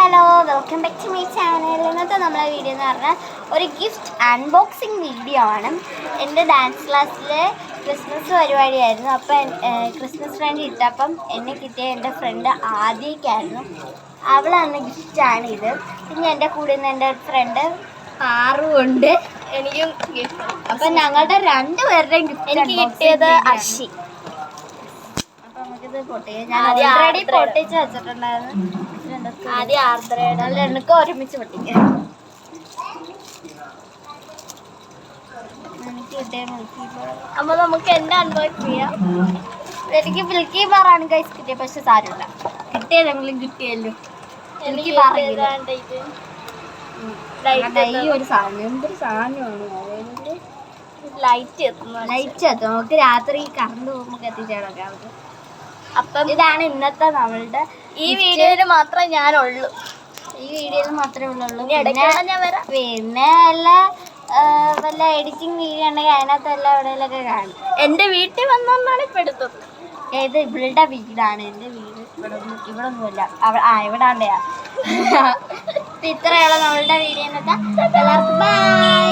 Hello, welcome back to my channel. ഇന്നത്തെ നമ്മളെ video എന്ന് പറഞ്ഞാൽ ഒരു ഗിഫ്റ്റ് അൺബോക്സിങ് വീഡിയോ ആണ്. എൻ്റെ ഡാൻസ് ക്ലാസ്സിലെ ക്രിസ്മസ് പരിപാടിയായിരുന്നു. അപ്പം ക്രിസ്മസ് ഫ്രണ്ട് ഇട്ടപ്പം എന്നെ കിട്ടിയ എൻ്റെ ഫ്രണ്ട് ആദ്യക്കായിരുന്നു. അവൾ തന്ന ഗിഫ്റ്റാണ് ഇത്. പിന്നെ എൻ്റെ കൂടെ നിന്ന് എൻ്റെ ഫ്രണ്ട് പാറുണ്ട്. എനിക്കും ഗിഫ്റ്റ്. അപ്പം ഞങ്ങളുടെ രണ്ടുപേരുടെയും ഗിഫ്റ്റ് എനിക്ക് കിട്ടിയത് അർഷി. ഞാൻ ഓൾറെഡി പൊട്ടിച്ച് വെച്ചിട്ടുണ്ടായിരുന്നു. ആദ്യം ആർദ്രയുടെ രണ്ടൊക്കെ ഒരുമിച്ച് പൊട്ടിക്കാം. എനിക്ക് കിട്ടിയ മിൽക്കി ബാർ. അപ്പൊ നമുക്ക് എന്നെ അൺബോക്സ് ചെയ്യാം. എനിക്ക് മിൽക്കി ബാറാണ് ഗൈസ് കിട്ടിയത്. പക്ഷെ സാരമില്ല, കിട്ടിയതെങ്കിലും കിട്ടിയല്ലോ. മിൽക്കി ബാർ ഒരു സാധനം, എന്തൊരു സാധനമാണ്. ലൈറ്റ് എത്തും. നമുക്ക് രാത്രി കറണ്ട് പോകുമ്പോൾ എത്തിച്ചേടൊക്കെ. അപ്പം ഇതാണ് ഇന്നത്തെ നമ്മളുടെ ഈ വീഡിയോയിൽ മാത്രമേ ഞാനുള്ളൂ. ഈ വീഡിയോയിൽ മാത്രമേ ഉള്ളൂ. പിന്നെ വല്ല എഡിറ്റിംഗ് വീഡിയോ ഉണ്ടെങ്കിൽ അതിനകത്തെല്ലാം എവിടെയെങ്കിലൊക്കെ കാണും. എൻ്റെ വീട്ടിൽ വന്നോണ്ടാണ് ഇപ്പം എടുത്തത്. ഏത് ഇവളുടെ വീടാണ്. എൻ്റെ വീട് ഇവിടെ ഒന്നുമില്ല. ഇവിടാണ്ടെയാ. ഇത്രയുള്ള നമ്മളുടെ വീഡിയോ. എല്ലാവർക്കും ബൈ.